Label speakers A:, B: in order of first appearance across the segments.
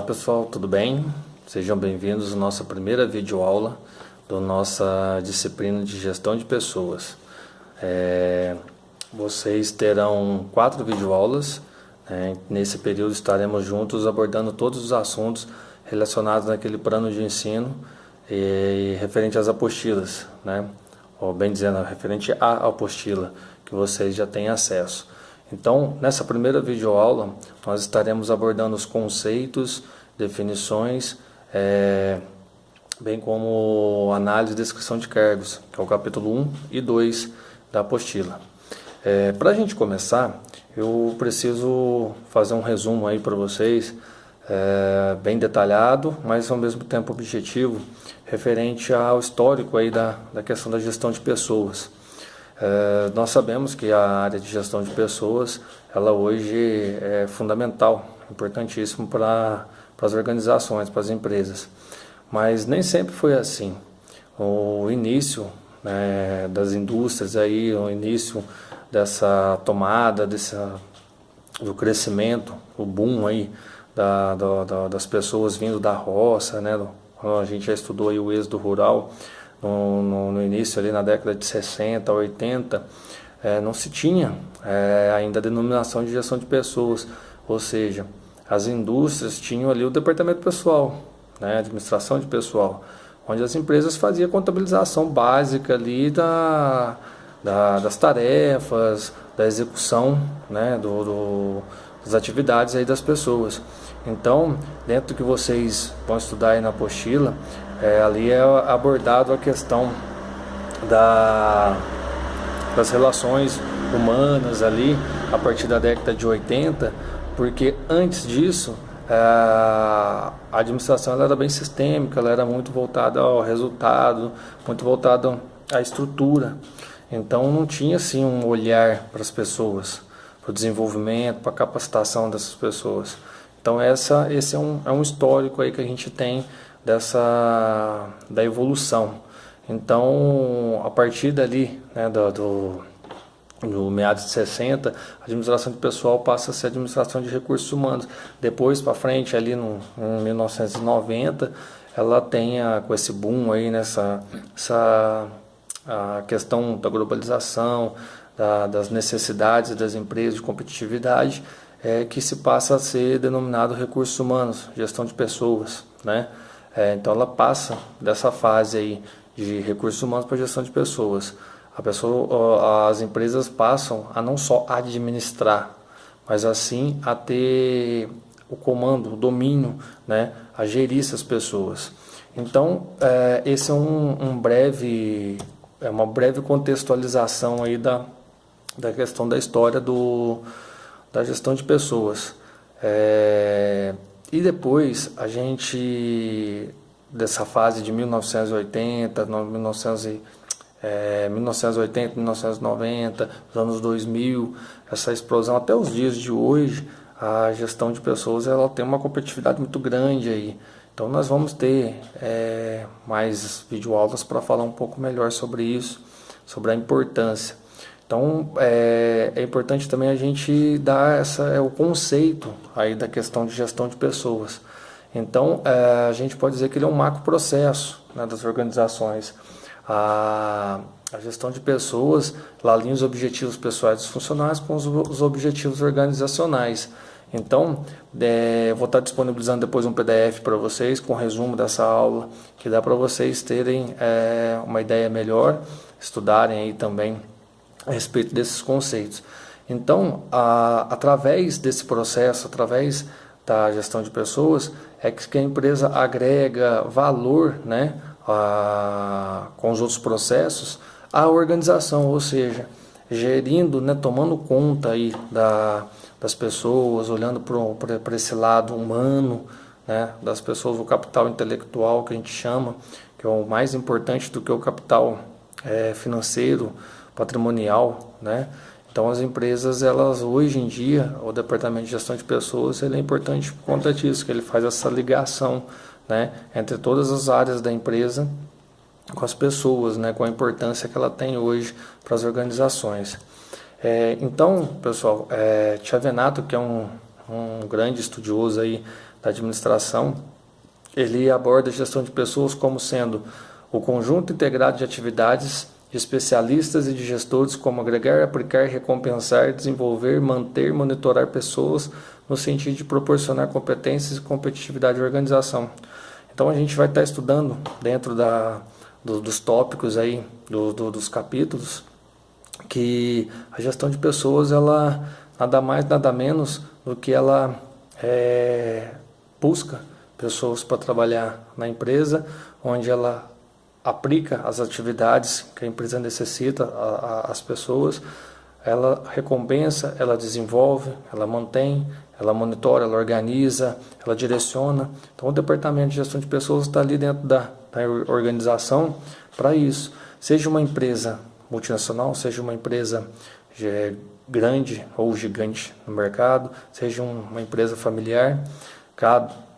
A: Olá pessoal, tudo bem? Sejam bem-vindos à nossa primeira videoaula da nossa disciplina de gestão de pessoas. Vocês terão 4 videoaulas, né? Nesse período estaremos juntos abordando todos os assuntos relacionados naquele plano de ensino e referente às apostilas, né? Ou bem dizendo, referente à apostila que vocês já têm acesso. Então, nessa primeira videoaula, nós estaremos abordando os conceitos, definições, bem como análise e descrição de cargos, que é o capítulo 1 e 2 da apostila. Para a gente começar, eu preciso fazer um resumo aí para vocês, bem detalhado, mas ao mesmo tempo objetivo, referente ao histórico aí da questão da gestão de pessoas. Nós sabemos que a área de gestão de pessoas, ela hoje é fundamental, importantíssimo para as organizações, para as empresas. Mas nem sempre foi assim. O início, né, das indústrias, aí, o início dessa tomada, do crescimento, o boom aí das pessoas vindo da roça, né, a gente já estudou aí o êxodo rural. No início, ali na década de 60, 80, não se tinha ainda a denominação de gestão de pessoas, ou seja, as indústrias tinham ali o departamento pessoal, né, administração de pessoal, onde as empresas faziam a contabilização básica ali das tarefas, da execução, né, das atividades aí das pessoas. Então, dentro do que vocês vão estudar aí na apostila, ali é abordado a questão das relações humanas ali, a partir da década de 80, porque antes disso, a administração ela era bem sistêmica, ela era muito voltada ao resultado, muito voltada à estrutura. Então, não tinha assim um olhar para as pessoas, para o desenvolvimento, para a capacitação dessas pessoas. Então, esse é um histórico aí que a gente tem da evolução. Então, a partir dali, né, no meados de 60, a administração de pessoal passa a ser administração de recursos humanos. Depois, para frente, ali em 1990, ela tem com esse boom aí, a questão da globalização, das necessidades das empresas de competitividade, que se passa a ser denominado recursos humanos, gestão de pessoas, né? Então ela passa dessa fase aí de recursos humanos para gestão de pessoas. As empresas passam a não só administrar, mas assim a ter o comando, o domínio, né, a gerir essas pessoas. Então esse é uma breve contextualização aí da questão da história da gestão de pessoas. E depois a gente, dessa fase de 1980, 1990, os anos 2000, essa explosão até os dias de hoje, a gestão de pessoas ela tem uma competitividade muito grande aí. Então nós vamos ter mais videoaulas para falar um pouco melhor sobre isso, sobre a importância. Então é importante também a gente dar o conceito aí da questão de gestão de pessoas. Então a gente pode dizer que ele é um macro processo, né, das organizações. A gestão de pessoas ela alinha os objetivos pessoais dos funcionários com os objetivos organizacionais. Então eu vou estar disponibilizando depois um PDF para vocês com resumo dessa aula, que dá para vocês terem uma ideia melhor, estudarem aí também a respeito desses conceitos. Então, através desse processo, através da gestão de pessoas, é que a empresa agrega valor, né, com os outros processos à organização, ou seja, gerindo, né, tomando conta aí das pessoas, olhando para esse lado humano, né, das pessoas, o capital intelectual que a gente chama, que é o mais importante do que o capital financeiro, patrimonial, né? Então as empresas, elas hoje em dia, o departamento de gestão de pessoas, ele é importante por conta disso, que ele faz essa ligação, né, entre todas as áreas da empresa com as pessoas, né, com a importância que ela tem hoje para as organizações. Então, pessoal, Tiavenato, que é um grande estudioso aí da administração, ele aborda a gestão de pessoas como sendo o conjunto integrado de atividades de especialistas e de gestores, como agregar, aplicar, recompensar, desenvolver, manter, monitorar pessoas, no sentido de proporcionar competências e competitividade à organização. Então a gente vai estar estudando dentro dos tópicos aí, dos capítulos, que a gestão de pessoas, ela nada mais, nada menos do que ela busca pessoas para trabalhar na empresa, onde ela aplica as atividades que a empresa necessita às pessoas, ela recompensa, ela desenvolve, ela mantém, ela monitora, ela organiza, ela direciona. Então o departamento de gestão de pessoas está ali dentro da organização para isso. Seja uma empresa multinacional, seja uma empresa grande ou gigante no mercado, seja uma empresa familiar,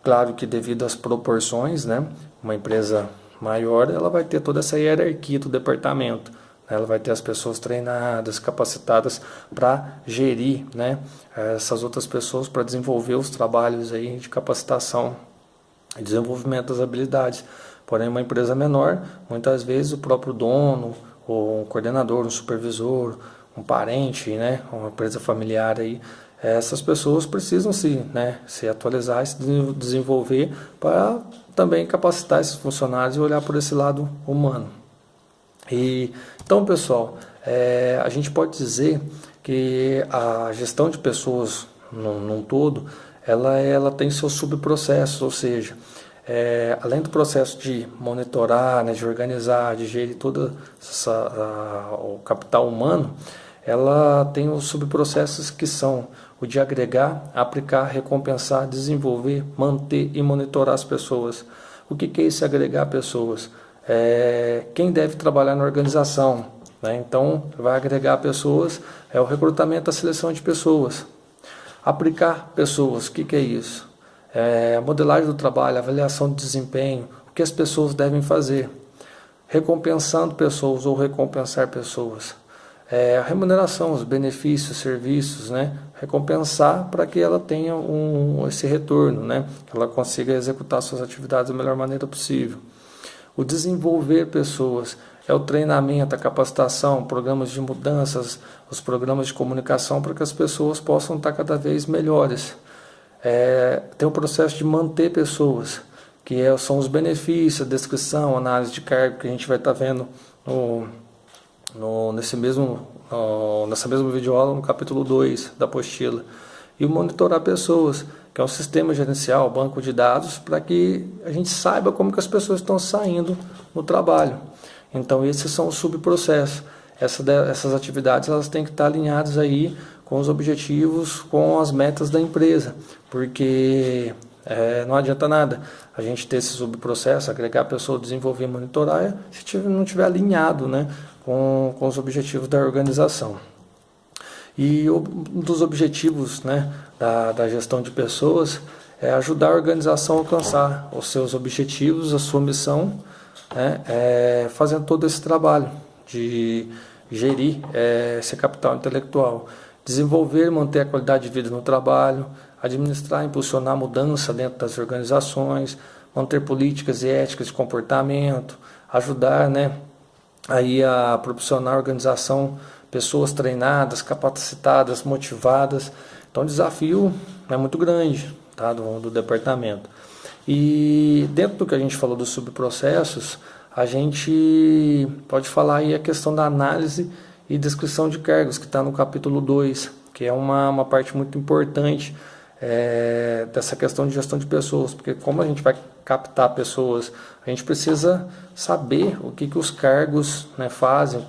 A: claro que devido às proporções, né, uma empresa maior, ela vai ter toda essa hierarquia do departamento. Ela vai ter as pessoas treinadas, capacitadas para gerir, né, essas outras pessoas, para desenvolver os trabalhos aí de capacitação e desenvolvimento das habilidades. Porém, uma empresa menor, muitas vezes o próprio dono, ou um coordenador, um supervisor, um parente, né, uma empresa familiar aí, essas pessoas precisam se atualizar e se desenvolver para também capacitar esses funcionários e olhar por esse lado humano. Então, pessoal, a gente pode dizer que a gestão de pessoas num todo, ela tem seus subprocessos, ou seja, além do processo de monitorar, né, de organizar, de gerir todo o capital humano, ela tem os subprocessos que são o de agregar, aplicar, recompensar, desenvolver, manter e monitorar as pessoas. O que é esse agregar pessoas? Quem deve trabalhar na organização, né? Então, vai agregar pessoas, o recrutamento, a seleção de pessoas. Aplicar pessoas, o que é isso? A modelagem do trabalho, a avaliação de desempenho, o que as pessoas devem fazer. Recompensando pessoas ou recompensar pessoas. A remuneração, os benefícios, serviços, né? Recompensar para que ela tenha esse retorno, né? Que ela consiga executar suas atividades da melhor maneira possível. O desenvolver pessoas é o treinamento, a capacitação, programas de mudanças, os programas de comunicação para que as pessoas possam estar cada vez melhores. Tem o processo de manter pessoas, que são os benefícios, a descrição, a análise de cargo que a gente vai estar vendo nessa mesma videoaula, no capítulo 2 da apostila. E o monitorar pessoas, que é um sistema gerencial, banco de dados, para que a gente saiba como que as pessoas estão saindo no trabalho. Então esses são os subprocessos. Essas atividades elas têm que estar alinhadas aí com os objetivos, com as metas da empresa, porque não adianta nada a gente ter esse subprocesso, agregar a pessoa, desenvolver e monitorar, se não estiver alinhado, né, com os objetivos da organização. E um dos objetivos, né, da gestão de pessoas é ajudar a organização a alcançar os seus objetivos, a sua missão, né, fazendo todo esse trabalho de gerir esse capital intelectual, desenvolver e manter a qualidade de vida no trabalho, administrar e impulsionar a mudança dentro das organizações, manter políticas e éticas de comportamento, ajudar, né, aí a proporcionar a organização, pessoas treinadas, capacitadas, motivadas. Então o desafio é muito grande, tá, do departamento. E dentro do que a gente falou dos subprocessos, a gente pode falar aí a questão da análise e descrição de cargos, que está no capítulo 2, que é uma parte muito importante dessa questão de gestão de pessoas, porque como a gente vai captar pessoas, a gente precisa saber o que os cargos, né, fazem,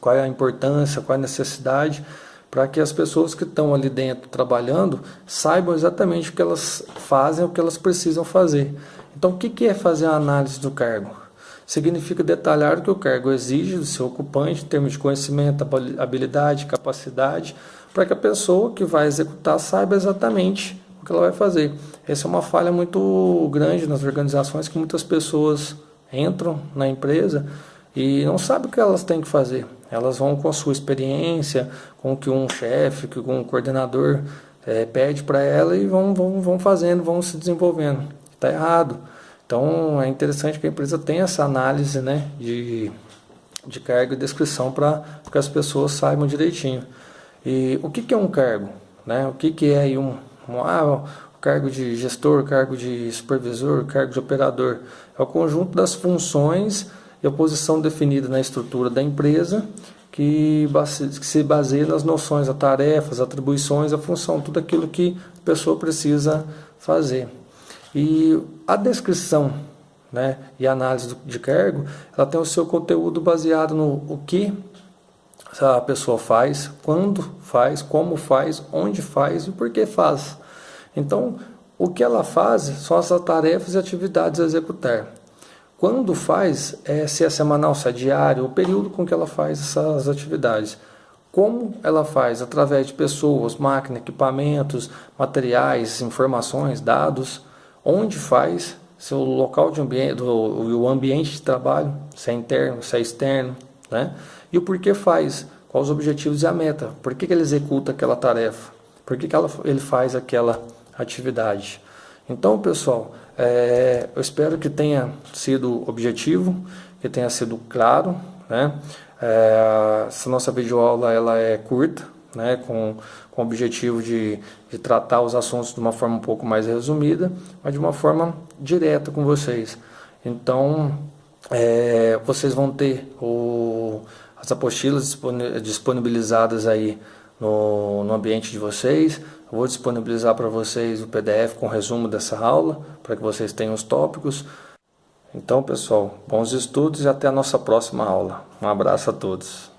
A: qual é a importância, qual é a necessidade, para que as pessoas que estão ali dentro trabalhando saibam exatamente o que elas fazem, o que elas precisam fazer. Então, o que é fazer a análise do cargo? Significa detalhar o que o cargo exige do seu ocupante em termos de conhecimento, habilidade, capacidade, para que a pessoa que vai executar saiba exatamente o que ela vai fazer. Essa é uma falha muito grande nas organizações, que muitas pessoas entram na empresa e não sabem o que elas têm que fazer. Elas vão com a sua experiência, com o que um chefe, com um coordenador pede para ela e vão fazendo, vão se desenvolvendo. Está errado. Então é interessante que a empresa tenha essa análise, né, de cargo e descrição para que as pessoas saibam direitinho. E o que é um cargo? Né? O que é aí cargo de gestor, cargo de supervisor, cargo de operador? É o conjunto das funções e a posição definida na estrutura da empresa que se baseia nas noções, as tarefas, atribuições, a função, tudo aquilo que a pessoa precisa fazer. E a descrição, né, e a análise de cargo, ela tem o seu conteúdo baseado no o que a pessoa faz, quando faz, como faz, onde faz e por que faz. Então, o que ela faz são as tarefas e atividades a executar. Quando faz, se é semanal, se é diário, o período com que ela faz essas atividades. Como ela faz? Através de pessoas, máquinas, equipamentos, materiais, informações, dados. Onde faz? Seu local de ambiente, o ambiente de trabalho, se é interno, se é externo, né? E o porquê faz, quais os objetivos e a meta, por que ele executa aquela tarefa, por que ele faz aquela atividade. Então, pessoal, eu espero que tenha sido objetivo, que tenha sido claro, né? Essa nossa videoaula ela é curta, né? Com o objetivo de tratar os assuntos de uma forma um pouco mais resumida, mas de uma forma direta com vocês. Então, vocês vão ter as apostilas disponibilizadas aí no ambiente de vocês. Eu vou disponibilizar para vocês o PDF com resumo dessa aula, para que vocês tenham os tópicos. Então, pessoal, bons estudos e até a nossa próxima aula. Um abraço a todos.